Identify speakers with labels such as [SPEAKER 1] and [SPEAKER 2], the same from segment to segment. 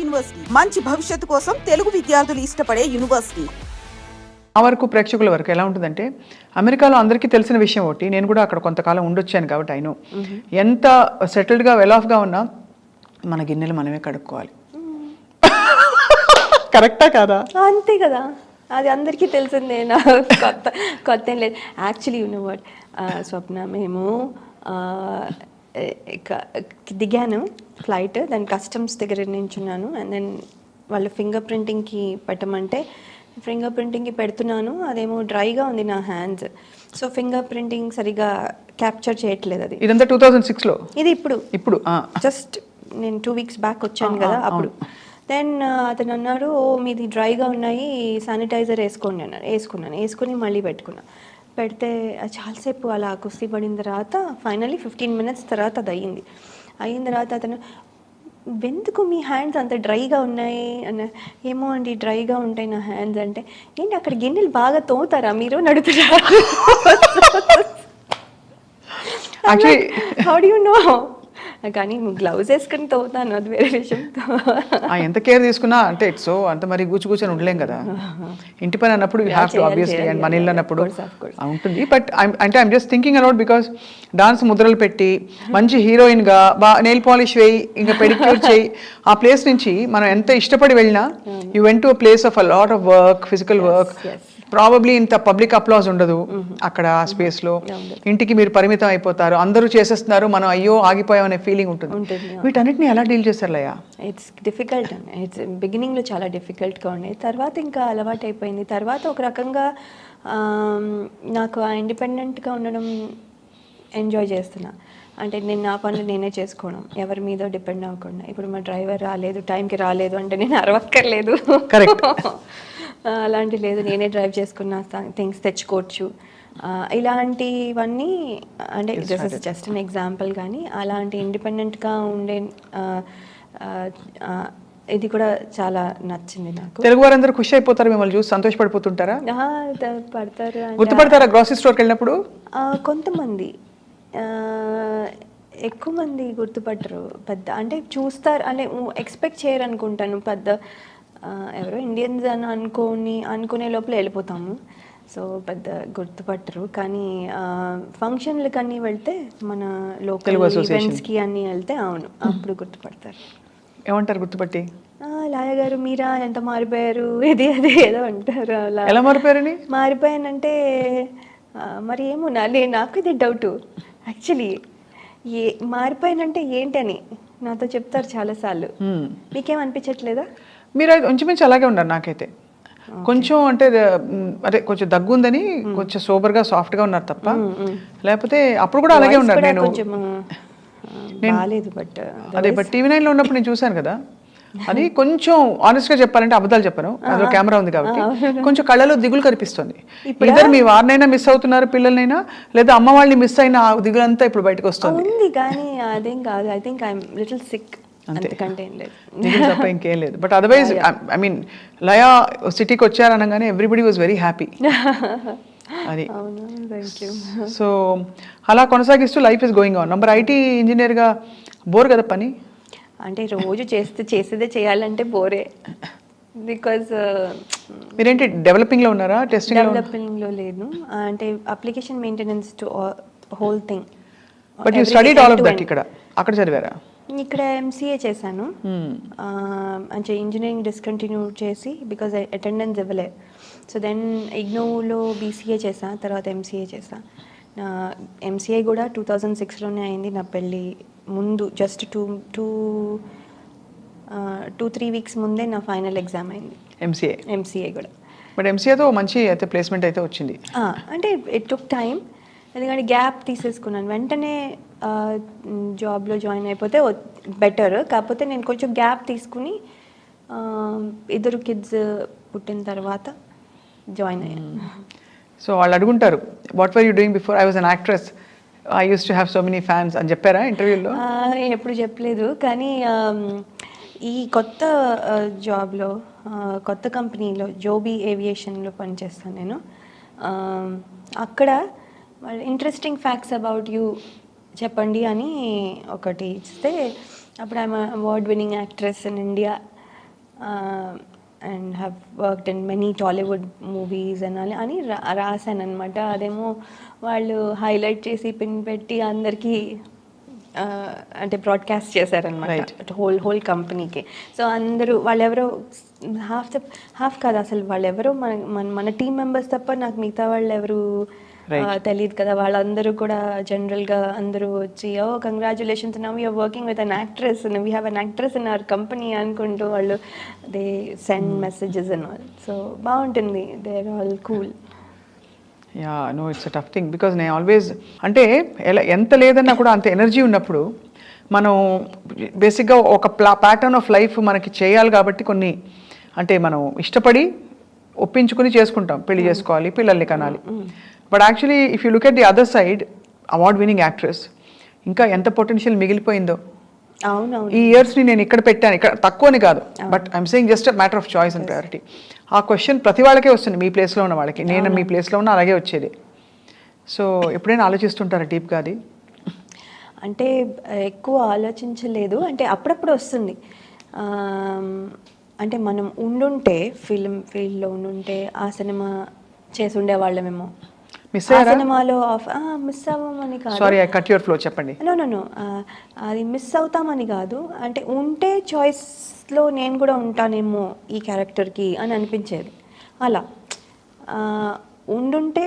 [SPEAKER 1] University మంచి భవిష్యత్తు కోసం తెలుగు విద్యార్థులు ఇష్టపడే యూనివర్సిటీ.
[SPEAKER 2] ఆ వరకు ప్రేక్షకుల వరకు ఎలా ఉంటుందంటే, అమెరికాలో అందరికీ తెలిసిన విషయం ఒకటి, నేను కూడా అక్కడ కొంతకాలం ఉండొచ్చాను కాబట్టి అయినో, ఎంత సెటిల్డ్గా వెల్ ఆఫ్గా ఉన్నా మన గిన్నెలు మనమే కడుక్కోవాలి. కరెక్టా కాదా?
[SPEAKER 3] అంతే కదా, అది అందరికీ తెలిసిందే. నా కొత్త ఏం లేదు. యాక్చువల్లీ యు నో వాట్ స్వప్న, మేము దిగాను ఫ్లైట్, దాని కస్టమ్స్ దగ్గర నించున్నాను. అండ్ దెన్ వాళ్ళు ఫింగర్ ప్రింటింగ్కి పెట్టమంటే ఫింగర్ ప్రింటింగ్కి పెడుతున్నాను, అదేమో డ్రైగా ఉంది నా హ్యాండ్స్. సో ఫింగర్ ప్రింటింగ్ సరిగా క్యాప్చర్ చేయట్లేదు. అది
[SPEAKER 2] ఇదంతా 2006లో, ఇది ఇప్పుడు
[SPEAKER 3] జస్ట్ నేను 2 weeks బ్యాక్ వచ్చాను కదా అప్పుడు. దెన్ అతను అన్నాడు, ఓ మీది డ్రైగా ఉన్నాయి, శానిటైజర్ వేసుకోండి అన్నాడు. వేసుకుని మళ్ళీ పెడితే చాలాసేపు అలా కుస్తీ పడిన తర్వాత ఫైనల్లీ 15 minutes తర్వాత అది అయిన తర్వాత అతను, ఎందుకు మీ హ్యాండ్స్ అంత డ్రైగా ఉన్నాయి అన్న. ఏమో అండి డ్రైగా ఉంటాయి నా హ్యాండ్స్ అంటే. ఏంటి అక్కడ గిన్నెలు బాగా తోముతారా మీరు నడుపుతారా? How do you know? కానీ గ్లౌజ్ వేసుకుని తోతాను, అది వేరే విషయం.
[SPEAKER 2] ఎంత కేర్ తీసుకున్నా అంటే ఇట్స్ అంత మరి కూర్చొని ఉండలేం కదా. ఇంటి పని అన్నప్పుడు you have to obviously, and మన ఇల్లు అన్నప్పుడు ఉంటుంది. బట్ అంటే I'm just thinking aloud, because dance ముద్రలు పెట్టి మంచి హీరోయిన్గా నెయిల్ పాలిష్ వేయి, ఇంకా పెడిక్యూర్ చేయి, ఆ ప్లేస్ నుంచి మనం ఎంత ఇష్టపడి వెళ్ళినా you went to a place of a lot of work, physical work. Probably ఇంత పబ్లిక్ అప్లాజ్ ఉండదు అక్కడ ఆ స్పేస్లో. ఇంటికి మీరు పరిమితం అయిపోతారు, అందరూ చేసేస్తున్నారు, మనం అయ్యో ఆగిపోయామనే ఫీలింగ్ ఉంటుంది. వీటన్నిటిని ఎలా డీల్ చేస్తారు లయ?
[SPEAKER 3] ఇట్స్ డిఫికల్ట్ అండి. ఇట్స్ బిగినింగ్లో చాలా డిఫికల్ట్గా ఉండేది, తర్వాత ఇంకా అలవాటు అయిపోయింది. తర్వాత ఒక రకంగా నాకు ఆ ఇండిపెండెంట్గా ఉండడం ఎంజాయ్ చేస్తున్నా. అంటే నేను నా పనులు నేనే చేసుకోవడం, ఎవరి మీద డిపెండ్ అవ్వకుండా. ఇప్పుడు మా డ్రైవర్ రాలేదు, టైంకి రాలేదు అంటే నేను అరవక్కర్లేదు.
[SPEAKER 2] కరెక్ట్.
[SPEAKER 3] అలాంటి లేదు, నేనే డ్రైవ్ చేసుకున్న థింగ్స్ తెచ్చుకోవచ్చు. ఇలాంటివన్నీ అంటే this is just an example. కానీ అలాంటి ఇండిపెండెంట్గా ఉండే ఇది కూడా చాలా నచ్చింది నాకు.
[SPEAKER 2] తెలుగు వారందరూ ఖుషి అయిపోతారు, మిమ్మల్ని చూసి సంతోషపడిపోతుంటారా?
[SPEAKER 3] పడతారు.
[SPEAKER 2] గుర్తుపడతారా గ్రోసరీ స్టోర్కి వెళ్ళినప్పుడు?
[SPEAKER 3] కొంతమంది, ఎక్కువ మంది గుర్తుపట్టరు. పెద్ద అంటే చూస్తారు అంటే ఎక్స్పెక్ట్ చేయరు అనుకుంటాను. పెద్ద ఎవరో ఇండియన్స్ అని అనుకునే లోపల వెళ్ళిపోతాము. సో పెద్ద గుర్తుపట్టరు. కానీ ఫంక్షన్లకి అన్నీ వెళ్తే, మన లోకల్ ఈవెంట్స్కి అన్నీ వెళ్తే అవును అప్పుడు గుర్తుపడతారు.
[SPEAKER 2] ఏమంటారు గుర్తుపట్టి?
[SPEAKER 3] లాయ గారు మీరా, ఎంత మారిపోయారు, ఇది అది ఏదో అంటారు. అలా
[SPEAKER 2] ఎలా మారిపోయారని?
[SPEAKER 3] మారిపోయానంటే మరి ఏమో నాకు ఇది డౌట్ యాక్చువల్లీ. మారిపోయానంటే ఏంటని నాతో చెప్తారు చాలాసార్లు. మీకేం అనిపించట్లేదా?
[SPEAKER 2] మీరు ఇంచుమించు అలాగే ఉన్నారు నాకైతే. కొంచెం అంటే అదే కొంచెం దగ్గు ఉందని కొంచెం సోబర్గా సాఫ్ట్గా ఉన్నారు తప్ప, లేకపోతే అప్పుడు కూడా అలాగే ఉన్నారు. నేను అదే బట్ TV9లో ఉన్నప్పుడు నేను చూశాను కదా, అది కొంచెం ఆనెస్ట్గా చెప్పాలంటే అబద్ధాలు చెప్పను, అందులో కెమెరా ఉంది కాబట్టి కొంచెం కళ్ళలో దిగులు కనిపిస్తుంది. ఇద్దరు మీ వారినైనా మిస్ అవుతున్నారు, పిల్లలైనా, లేదా అమ్మ వాళ్ళని మిస్ అయిన ఆ దిగులంతా ఇప్పుడు బయటకు వస్తుంది.
[SPEAKER 3] కానీ అదేం కాదు, I think I'm little sick, అంతకంటే ఏం లేదు,
[SPEAKER 2] తప్ప ఇంకేం లేదు. But otherwise I mean Laya సిటీకి వచ్చారనగానే ఎవ్రీబడి వాజ్ వెరీ హ్యాపీ. అది సో అలా కొనసాగిస్తూ life is going on. Number IT ఇంజనీర్గా బోర్ కదా పని?
[SPEAKER 3] అంటే రోజు చేసేదే చేయాలంటే బోరే. బికాజ్
[SPEAKER 2] మీరేంటి డెవలపింగ్లో ఉన్నారా, టెస్టింగ్?
[SPEAKER 3] డెవలపింగ్లో లేదు, అంటే application maintenance to whole thing.
[SPEAKER 2] But you studied all of that ఇక్కడ, అక్కడ చదివారా?
[SPEAKER 3] ఇక్కడ MCA చేశాను. అంటే ఇంజనీరింగ్ డిస్కంటిన్యూ చేసి బికాజ్ అటెండెన్స్ ఇవ్వలే. సో దెన్ IGNOUలో BCA చేసా, తర్వాత MCA చేసా. MCA కూడా 2006లోనే అయింది. నా పెళ్ళి ముందు జస్ట్ 2-3 weeks ముందే నా ఫైనల్ ఎగ్జామ్ అయింది MCA కూడా.
[SPEAKER 2] బట్ MCAతో మంచి అయితే ప్లేస్మెంట్ అయితే వచ్చింది.
[SPEAKER 3] అంటే ఇట్ టుక్ టైం, ఎందుకంటే గ్యాప్ తీసేసుకున్నాను. వెంటనే జాబ్లో జాయిన్ అయిపోతే బెటర్, కాకపోతే నేను కొంచెం గ్యాప్ తీసుకుని 2 kids పుట్టిన తర్వాత జాయిన్ అయ్యాను.
[SPEAKER 2] సో వాళ్ళు అడుగుంటారు, what were you doing before? I was an actress, I use to have so many fans అని చెప్పారా ఇంటర్వ్యూలో?
[SPEAKER 3] నేను ఎప్పుడు చెప్పలేదు, కానీ ఈ కొత్త జాబ్లో, కొత్త కంపెనీలో, జోబీ ఏవియేషన్లో పనిచేస్తాను నేను. అక్కడ ఇంట్రెస్టింగ్ ఫ్యాక్ట్స్ అబౌట్ యూ చెప్పండి అని ఒకటి ఇస్తే, అప్పుడు I'm award winning actress in India and have worked in many Tollywood movies అని రాశాను అనమాట. అదేమో వాళ్ళు హైలైట్ చేసి పిన్ పెట్టి అందరికీ అంటే బ్రాడ్కాస్ట్ చేశారనమాట హోల్ కంపెనీకి. సో అందరూ వాళ్ళెవరో హాఫ్ కాదు అసలు, వాళ్ళెవరో మన టీం మెంబర్స్ తప్ప నాకు మిగతా వాళ్ళు ఎవరు తెలియదు కదా. వాళ్ళందరూ కూడా జనరల్గా అందరూ వచ్చి congratulations now you're working with an actress, we have an actress in our company అనుకుంటూ వాళ్ళు they send messages and all. So బాగుంటుంది, they are all cool.
[SPEAKER 2] Yeah no it's a tough thing because నేను always అంటే ఎంత లేదన్నా కూడా అంత energy ఉన్నప్పుడు మనం బేసిక్గా ఒక ప్యాటర్న్ ఆఫ్ లైఫ్ మనకి చేయాలి కాబట్టి కొన్ని అంటే మనం ఇష్టపడి ఒప్పించుకుని చేసుకుంటాం, పెళ్లి చేసుకోవాలి, పిల్లల్ని కనాలి. But actually if you look at the other side, award winning actress ఇంకా ఎంత పొటెన్షియల్ మిగిలిపోయిందో.
[SPEAKER 3] అవునవును,
[SPEAKER 2] ఈ ఇయర్స్ని నేను ఇక్కడ పెట్టాను, ఇక్కడ తక్కువని కాదు, but I'm saying just matter of choice and priority. ఆ క్వశ్చన్ ప్రతి వాళ్ళకే వస్తుంది, మీ ప్లేస్లో ఉన్న వాళ్ళకి, నేను మీ ప్లేస్లో ఉన్న అలాగే వచ్చేది. సో ఎప్పుడైనా ఆలోచిస్తుంటారా డీప్గా అది?
[SPEAKER 3] అంటే ఎక్కువ ఆలోచించలేదు, అంటే అప్పుడప్పుడు వస్తుంది. అంటే మనం ఉండుంటే ఫిల్మ్ ఫీల్డ్లో ఉండుంటే ఆ సినిమా చేసి ఉండేవాళ్ళమేమో.
[SPEAKER 2] మిస్ అయ్యారా
[SPEAKER 3] సినిమాలో మిస్ అవ్వమని కాదు,
[SPEAKER 2] sorry I cut your flow, చెప్పండి.
[SPEAKER 3] నో అది మిస్ అవుతామని కాదు, అంటే ఉంటే చాయిస్లో నేను కూడా ఉంటానేమో ఈ క్యారెక్టర్కి అని అనిపించేది. అలా ఉండుంటే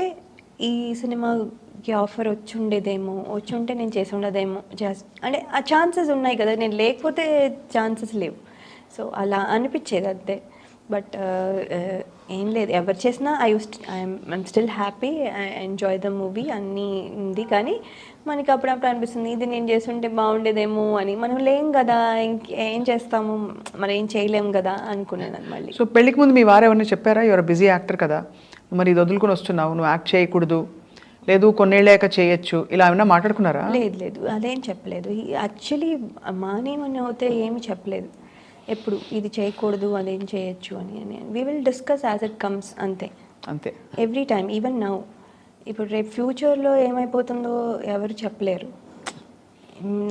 [SPEAKER 3] ఈ సినిమాకి ఆఫర్ వచ్చి ఉంటే నేను చేసి ఉండదేమో, అంటే ఆ ఛాన్సెస్ ఉన్నాయి కదా, నేను లేకపోతే ఛాన్సెస్ లేవు. సో అలా అనిపించేది అంతే. బట్ ఏం లేదు, ఎవరు చేసినా I'm still happy, I enjoy the movie అన్నీ ఉంది. కానీ మనకి అప్పుడప్పుడు అనిపిస్తుంది ఇది నేను చేస్తుంటే బాగుండేదేమో అని. మనం లేం కదా, ఏం చేస్తాము, మనం ఏం చేయలేము కదా అనుకునేది మళ్ళీ.
[SPEAKER 2] సో పెళ్ళికి ముందు మీ వారు ఎవరైనా చెప్పారా, యువర్ బిజీ యాక్టర్ కదా, మరి ఇది వదులుకొని వస్తున్నావు, నువ్వు యాక్ట్ చేయకూడదు, లేదు కొన్నేళ్ళాక చేయొచ్చు, ఇలా ఏమైనా మాట్లాడుకున్నారా?
[SPEAKER 3] లేదు అదేం చెప్పలేదు. యాక్చువల్లీ మానేమని అయితే ఏమి చెప్పలేదు ఎప్పుడు, ఇది చేయకూడదు అదేం చేయొచ్చు అని. We will discuss as it comes, అంతే ఎవ్రీ టైమ్. ఈవెన్ నౌ, ఇప్పుడు రేపు ఫ్యూచర్లో ఏమైపోతుందో ఎవరు చెప్పలేరు,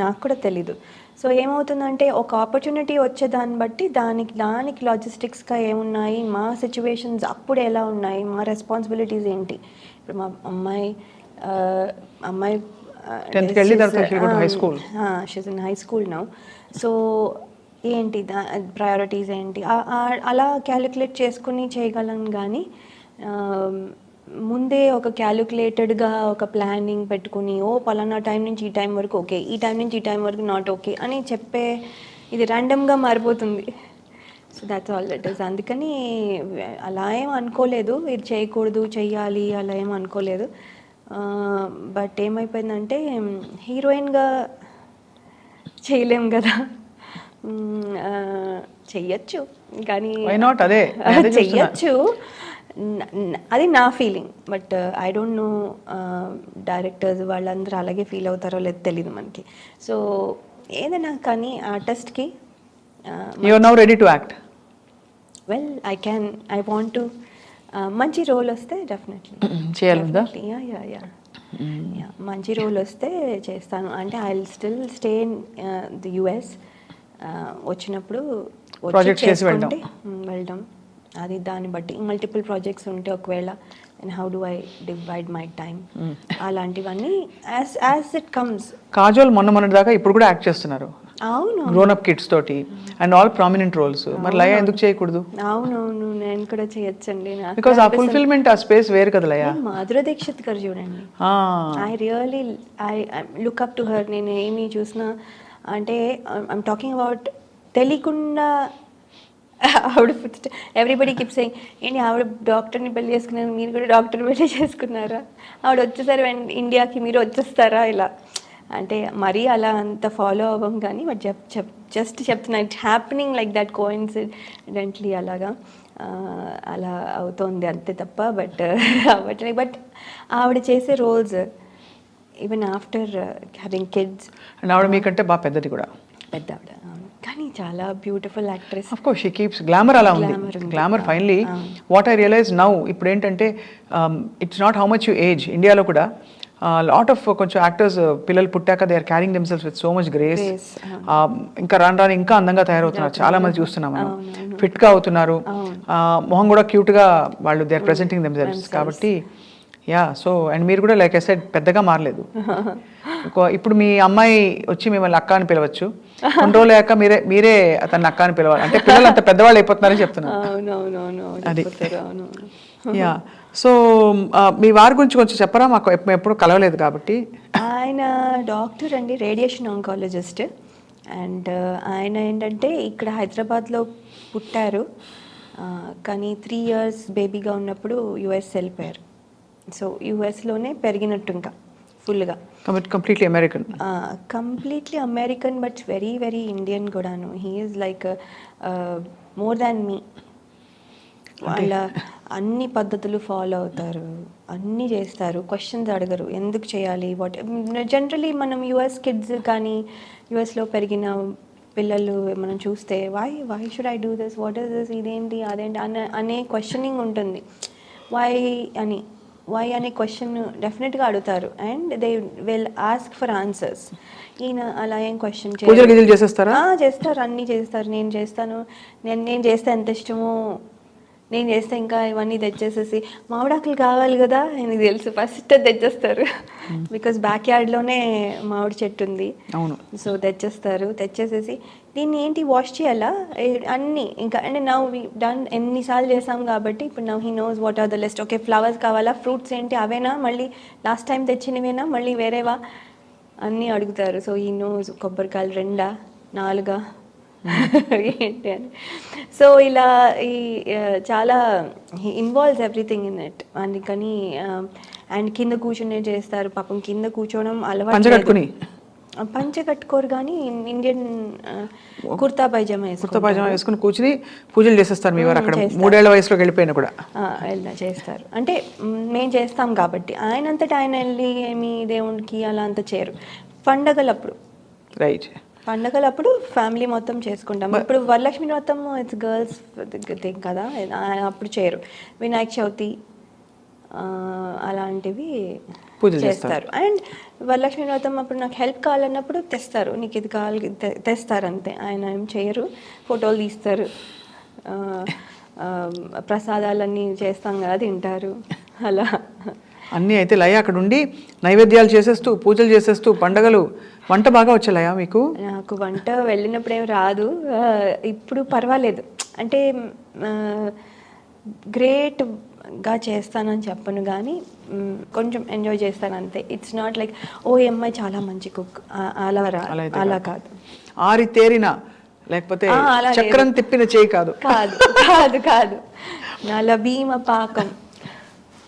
[SPEAKER 3] నాకు కూడా తెలీదు. సో ఏమవుతుందంటే ఒక ఆపర్చునిటీ వచ్చేదాన్ని బట్టి దానికి లాజిస్టిక్స్గా ఏమున్నాయి, మా సిచ్యువేషన్స్ అప్పుడు ఎలా ఉన్నాయి, మా రెస్పాన్సిబిలిటీస్ ఏంటి. ఇప్పుడు మా అమ్మాయి
[SPEAKER 2] 10th కి వెళ్ళి
[SPEAKER 3] she's in high school now. So ఏంటి ప్రయారిటీస్ ఏంటి అలా క్యాలిక్యులేట్ చేసుకుని చేయగలను. కానీ ముందే ఒక క్యాలిక్యులేటెడ్గా ఒక ప్లానింగ్ పెట్టుకుని పలానా టైం నుంచి ఈ టైం వరకు ఓకే, ఈ టైం నుంచి ఈ టైం వరకు నాట్ ఓకే అని చెప్పే ఇది ర్యాండమ్గా మారిపోతుంది. So that's all it is. అందుకని అలా ఏం అనుకోలేదు, ఇది చేయకూడదు చెయ్యాలి అలా ఏం అనుకోలేదు. బట్ ఏమైపోయిందంటే హీరోయిన్గా చేయలేం కదా, చెయ్యొచ్చు కానీ చెయ్యొచ్చు, అది నా feeling. But I don't know directors వాళ్ళందరూ అలాగే ఫీల్ అవుతారో లేదో తెలియదు మనకి. సో ఏదైనా కానీ ఆర్టిస్ట్కి
[SPEAKER 2] you are now ready to act.
[SPEAKER 3] Well I want to మంచి రోల్ వస్తే డెఫినెట్లీ
[SPEAKER 2] చేయాలి.
[SPEAKER 3] యా మంచి రోల్ వస్తే చేస్తాను. అంటే I will still stay in the US. వచ్చినప్పుడు వెళ్దాం, అది దాన్ని బట్టి మల్టిపుల్ ప్రాజెక్ట్స్ ఉంటే ఒకవేళ and how do I divide my time, అలాంటివన్నీ యాజ్ ఇట్ కమ్స్.
[SPEAKER 2] కాజోల్ మొన్న దాకా ఇప్పుడు కూడా యాక్ట్ చేస్తున్నారు.
[SPEAKER 3] అవును,
[SPEAKER 2] గ్రోన్ అప్ కిడ్స్ తోటి అండ్ ఆల్ ప్రామినెంట్ రోల్స్. మరి లయ ఎందుకు చేయకూడదు?
[SPEAKER 3] అవునవును, నేను కూడా చేయొచ్చండి.
[SPEAKER 2] బికాజ్ ఆ ఫుల్ఫిల్మెంట్, ఆ స్పేస్ వేరు కదా లయ.
[SPEAKER 3] మాధురి దీక్షిత్ గారు చూడండి, I really look up to her. నేను ఏమి చూసినా అంటే ఐమ్ టాకింగ్ అబౌట్ తెలియకుండా ఆవిడ ఎవ్రీబడి కీప్ సేయింగ్ ఏంటి ఆవిడ డాక్టర్ని పెళ్లి చేసుకున్నారు, మీరు కూడా డాక్టర్ పెళ్లి చేసుకున్నారా, ఆవిడ వచ్చేసారు ఇండియాకి మీరు వచ్చేస్తారా, ఇలా అంటే మరీ అలా అంత ఫాలో అవ్వం కానీ బట్ జస్ట్ చెప్తున్నా it's happening like that coincidentally అలాగా అలా అవుతోంది అంతే తప్ప బట్ అవ్వట్లేదు. బట్ ఆవిడ చేసే roles even after having kids,
[SPEAKER 2] and ఆవిడ మీకంటే బాగా పెద్దది కూడా,
[SPEAKER 3] పెద్ద ఆవిడ కానీ చాలా beautiful actress.
[SPEAKER 2] Of course she keeps glamour. అలా ఉంది glamour. Finally what I realise now, ఇప్పుడు ఏంటంటే it's not how much you age. ఇండియాలో కూడా లాట్ ఆఫ్ కొంచెం యాక్టర్స్ పిల్లలు పుట్టాక they are carrying themselves with so much grace. ఇంకా రాను రాను ఇంకా అందంగా తయారవుతున్నారు, చాలా మంది చూస్తున్నాం మనం. ఫిట్ గా అవుతున్నారు, మొహం కూడా క్యూట్ గా వాళ్ళు దే ఆర్ ప్రెజెంటింగ్ దెమ్సెల్స్. కాబట్టి యా, సో అండ్ మీరు కూడా లైక్ ఐ సెడ్ పెద్దగా మారలేదు. ఇప్పుడు మీ అమ్మాయి వచ్చి మిమ్మల్ని అక్క అని పిలవచ్చు, కొన్ని రోజులు అయ్యాక మీరే అతన్ని అక్క అని పిలవాలి. అంటే పిల్లలు అంత పెద్దవాళ్ళు అయిపోతున్నారని చెప్తున్నాను. అది యా. సో మీ వారి గురించి కొంచెం చెప్పరా, మాకు ఎప్పుడు కలవలేదు కాబట్టి.
[SPEAKER 3] ఆయన డాక్టర్ అండి, రేడియేషన్ ఆంకాలజిస్ట్. అండ్ ఆయన ఏంటంటే ఇక్కడ హైదరాబాద్లో పుట్టారు, కానీ 3 years బేబీగా ఉన్నప్పుడు యుఎస్ వెళ్ళిపోయారు. సో యుఎస్లోనే పెరిగినట్టు ఇంకా ఫుల్గా.
[SPEAKER 2] Completely American.
[SPEAKER 3] Completely American, but very very Indian కూడాను. He is like more than me. వాళ్ళ అన్ని పద్ధతులు ఫాలో అవుతారు, అన్నీ చేస్తారు, క్వశ్చన్స్ అడగరు ఎందుకు చేయాలి వాట్. జనరలీ మనం యుఎస్ కిడ్స్ కానీ యుఎస్లో పెరిగిన పిల్లలు మనం చూస్తే why should I do this, what is this, ఇదేంటి అదేంటి అనే క్వశ్చనింగ్ ఉంటుంది. వై అనే క్వశ్చన్ డెఫినెట్గా అడుగుతారు. And they will ask for answers. ఈయన అలా ఏం క్వశ్చన్ చేస్తారు, అన్నీ చేస్తారు. నేను చేస్తాను, నేను చేస్తే ఎంత ఇష్టమో నేను చేస్తే ఇంకా ఇవన్నీ తెచ్చేసేసి, మామిడాకులు కావాలి కదా ఆయనకి తెలుసు, ఫస్ట్ తెచ్చేస్తారు. బికాస్ బ్యాక్ యార్డ్లోనే మామిడి చెట్టు ఉంది. సో తెచ్చేసేసి దీన్ని ఏంటి వాష్ చేయాలా అన్నీ ఇంకా. అంటే నౌ వి డన్ ఎన్నిసార్లు చేసాం కాబట్టి ఇప్పుడు now he knows what are the list. Okay, flowers కావాలా, ఫ్రూట్స్ ఏంటి అవేనా, మళ్ళీ లాస్ట్ టైం తెచ్చినవేనా, మళ్ళీ వేరేవా అన్నీ అడుగుతారు. సో హీ నోస్ కొబ్బరికాయలు 2, 4 ఏంటి అని. సో ఇలా ఈ చాలా ఇన్వాల్వ్స్ ఎవ్రీథింగ్ ఇన్ ఇట్. అందుకని అండ్ కింద కూర్చునే చేస్తారు పాపం. కింద కూర్చోవడం అలవాటు, పంచ కట్టుకోరు కానీ ఇండియన్ కుర్తా పైజామా
[SPEAKER 2] వేసుకుని కూర్చుని పూజలు చేసేస్తారు. మీ వారు అక్కడ 3 ఏళ్ల వయసులోకి వెళ్ళిపోయినా కూడా
[SPEAKER 3] చేస్తారు. అంటే మేము చేస్తాం కాబట్టి. ఆయనంతటా ఆయన వెళ్ళి ఏమి దేవుడికి అలా అంతా చేయరు. పండగలప్పుడు ఫ్యామిలీ మొత్తం చేసుకుంటాం. ఇప్పుడు వరలక్ష్మి వ్రతం ఇట్స్ గర్ల్స్ థింగ్ కదా, అప్పుడు చేయరు. వినాయక చవితి అలాంటివి చేస్తారు. అండ్ వరలక్ష్మి వ్రతం అప్పుడు నాకు హెల్ప్ కావాలన్నప్పుడు తెస్తారు, నీకు ఇది కావాలి తెస్తారు అంతే. ఆయన ఏం చేయరు, ఫోటోలు తీస్తారు, ప్రసాదాలన్నీ చేస్తాం కదా తింటారు అలా
[SPEAKER 2] అన్నీ. అయితే లయ అక్కడ ఉండి నైవేద్యాలు చేసేస్తూ పూజలు చేసేస్తూ పండగలు. వంట బాగా వచ్చే లయ మీకు?
[SPEAKER 3] నాకు వంట వెళ్ళినప్పుడు ఏం రాదు, ఇప్పుడు పర్వాలేదు. అంటే గ్రేట్గా చేస్తానని చెప్పను కానీ కొంచెం ఎంజాయ్ చేస్తాను అంతే. ఇట్స్ నాట్ లైక్ ఓ ఈ అమ్మాయి చాలా మంచి కుక్ అలా కాదు.
[SPEAKER 2] ఆరి తేరిన లేకపోతే చక్రం తిప్పిన చేయి కాదు.
[SPEAKER 3] నల భీమ పాకం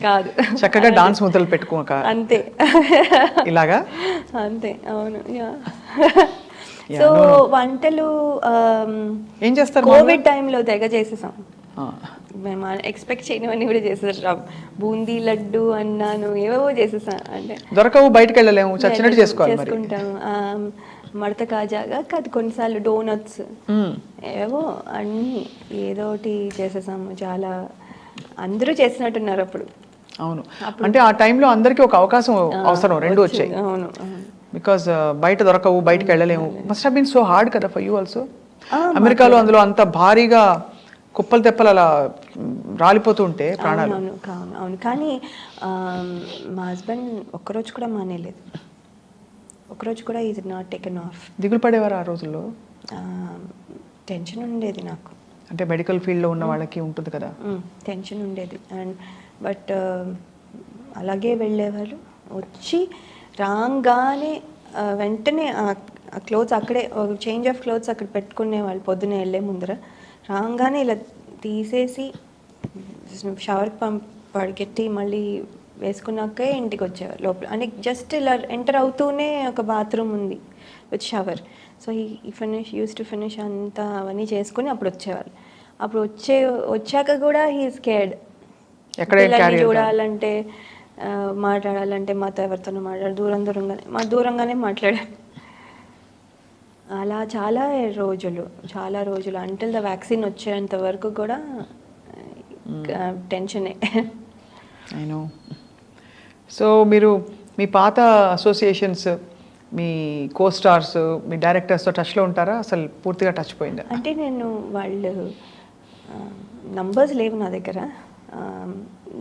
[SPEAKER 3] కాదు,
[SPEAKER 2] చక్కగా డాన్స్ ముద్దలు పెట్టుకోక
[SPEAKER 3] అంతే
[SPEAKER 2] ఇలాగా
[SPEAKER 3] అంతే. అవును. సో వంటలు
[SPEAKER 2] ఏం చేస్తారు?
[SPEAKER 3] కోవిడ్ టైంలో తెగ చేసేసాం మేము, ఎక్స్పెక్ట్ చేయనివన్నీ కూడా చేసేసాం. బూందీ లడ్డు అన్నాను, ఏవేవో చేసేసాం. అంటే
[SPEAKER 2] దొరకవు, బయటకు వెళ్ళలేము, చచ్చినట్టు
[SPEAKER 3] చేసుకుంటాము. మడత కాజాగా కాదు, కొన్నిసార్లు డోనట్స్, ఏవో అన్నీ ఏదో ఒకటి చేసేసాము. చాలా అందరూ చేసినట్టున్నారు అప్పుడు.
[SPEAKER 2] అవును, అంటే ఆ టైంలో అందరికీ ఒక అవకాశం అవసరం, 2 వచ్చాయి.
[SPEAKER 3] అవును,
[SPEAKER 2] బికాస్ బయట దొరకవు, బయటకు వెళ్ళలేము. Must have been so hard కదా ఫర్ యూ ఆల్సో. అమెరికాలో అందులో అంత భారీగా కుప్పలు తెప్పలు అలా రాలిపోతూ ఉంటే ప్రాణాలు.
[SPEAKER 3] అవును. కానీ మా హస్బెండ్ ఒక్కరోజు కూడా మానేలేదు, ఒక్కరోజు కూడా ఈజ్ నాట్ టేకెన్ ఆఫ్.
[SPEAKER 2] దిగులు పడేవారు ఆ రోజుల్లో?
[SPEAKER 3] టెన్షన్ ఉండేది నాకు.
[SPEAKER 2] అంటే మెడికల్ ఫీల్డ్లో ఉన్న వాళ్ళకి ఉంటుంది కదా,
[SPEAKER 3] టెన్షన్ ఉండేది. అండ్ బట్ అలాగే వెళ్ళేవాళ్ళు. వచ్చి రాగానే వెంటనే ఆ క్లోత్స్ అక్కడే, చేంజ్ ఆఫ్ క్లోత్స్ అక్కడ పెట్టుకునేవాళ్ళు పొద్దునే వెళ్ళే ముందర. రాగానే ఇలా తీసేసి షవర్కి పడికెట్టి మళ్ళీ వేసుకున్నాకే ఇంటికి వచ్చేవారు లోపల. అంటే జస్ట్ ఇలా ఎంటర్ అవుతూనే ఒక బాత్రూమ్ ఉంది విత్ షవర్. సో ఈ యూస్ టు ఫినిష్ అంతా అవన్నీ చేసుకుని అప్పుడు వచ్చేవాళ్ళు. అప్పుడు వచ్చాక కూడా హీ స్కేర్డ్. పిల్లల్ని చూడాలంటే, మాట్లాడాలంటే మాతో ఎవరితోనో దూరంగానే మాట్లాడారు. అలా చాలా రోజులు అంటిల్ ద వ్యాక్సిన్ వచ్చేంత వరకు కూడా టెన్షనే.
[SPEAKER 2] సో మీరు మీ పాత అసోసియేషన్స్, మీ కో స్టార్స్, మీ డైరెక్టర్స్తో టచ్లో ఉంటారా? అసలు పూర్తిగా టచ్ పోయిందా?
[SPEAKER 3] అంటే నేను వాళ్ళు నంబర్స్ లేవు నా దగ్గర.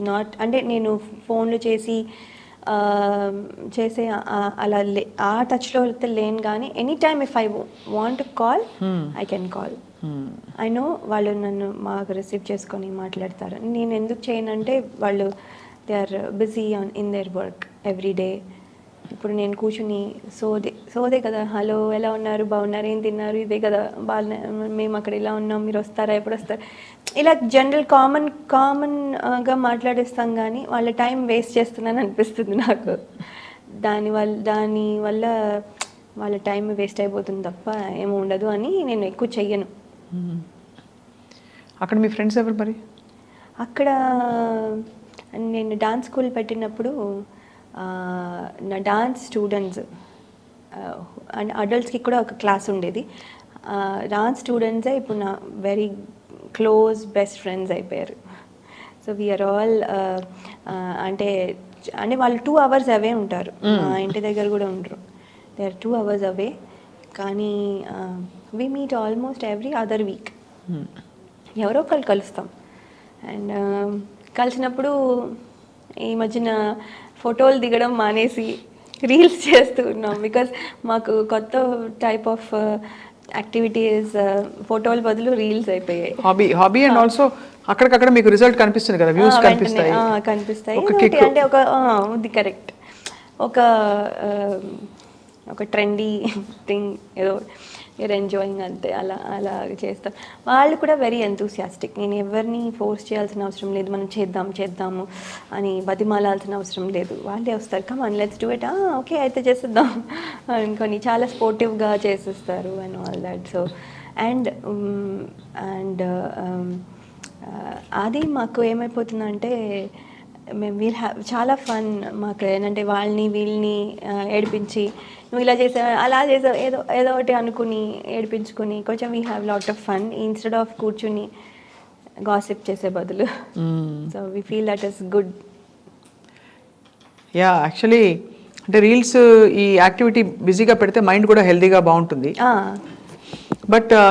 [SPEAKER 3] నాట్ అంటే నేను ఫోన్లు చేసి చేసే అలా ఆ టచ్లో అయితే లేను. కానీ any time if I want call I can call. I know వాళ్ళు నన్ను మాకు రిసీవ్ చేసుకొని మాట్లాడతారు. నేను ఎందుకు చేయనంటే వాళ్ళు they are busy in their work every day. ఇప్పుడు నేను కూర్చుని సోదే కదా, హలో ఎలా ఉన్నారు, బాగున్నారు, ఏం తిన్నారు, ఇదే కదా, మేము అక్కడ ఇలా ఉన్నాం, మీరు వస్తారా, ఎప్పుడు వస్తారు, ఇలా జనరల్ కామన్గా మాట్లాడేస్తాం. కానీ వాళ్ళ టైం వేస్ట్ చేస్తున్నాను అనిపిస్తుంది నాకు. దానివల్ల వాళ్ళ టైం వేస్ట్ అయిపోతుంది తప్ప ఏమో ఉండదు అని నేను ఎక్కువ చెయ్యను.
[SPEAKER 2] అక్కడ మీ ఫ్రెండ్స్ ఎవరు మరి?
[SPEAKER 3] అక్కడ నేను డాన్స్ స్కూల్ పెట్టినప్పుడు నా డాన్స్ స్టూడెంట్స్ అండ్ అడల్ట్స్కి కూడా ఒక క్లాస్ ఉండేది. డాన్స్ స్టూడెంట్సే ఇప్పుడు నా వెరీ క్లోజ్ బెస్ట్ ఫ్రెండ్స్ అయిపోయారు. సో వీఆర్ ఆల్ అంటే వాళ్ళు 2 hours అవే ఉంటారు, మా ఇంటి దగ్గర కూడా ఉండరు. They are 2 hours away. కానీ we meet almost every other week. ఎవరో ఒకళ్ళు కలుస్తాం. అండ్ కలిసినప్పుడు ఈ మధ్యన ఫోటోలు దిగడం మానేసి రీల్స్ చేస్తూ ఉన్నాం. బికాజ్ మాకు కొత్త టైప్ ఆఫ్ యాక్టివిటీస్ ఫోటోల బదులు రీల్స్ అయిపోయాయి.
[SPEAKER 2] హాబీ అండ్ ఆల్సో అక్కడికక్కడ మీకు రిజల్ట్ కనిపిస్తుంది కదా, వ్యూస్ కనిపిస్తాయి.
[SPEAKER 3] అంటే ఇది కరెక్ట్, ఒక ట్రెండీ థింగ్ ఏదో యూర్ ఎంజాయింగ్ అంతే, అలా చేస్తాం. వాళ్ళు కూడా వెరీ ఎంతూసియాస్టిక్. నేను ఎవరిని ఫోర్స్ చేయాల్సిన అవసరం లేదు, మనం చేద్దాము అని బతిమాలాల్సిన అవసరం లేదు. వాళ్ళే వస్తారు, come on let's do it, okay అయితే చేసేద్దాం అనుకొని చాలా స్పోర్టివ్గా చేసేస్తారు and all that. So and అది మాకు ఏమైపోతుందంటే మేము చాలా ఫన్ మాకు. ఏంటంటే వాళ్ళని వీళ్ళని ఏడిపించి, నువ్వు ఇలా చేసావు అలా చేసావు ఏదో ఒకటి అనుకుని ఏడిపించుకుని కొంచెం we have lot of fun instead of కూర్చుని గాసిప్ చేసే బదులు. So we feel that is good.
[SPEAKER 2] Actually అంటే రీల్స్ ఈ యాక్టివిటీ బిజీగా పెడితే మైండ్ కూడా హెల్తీగా బాగుంటుంది. బట్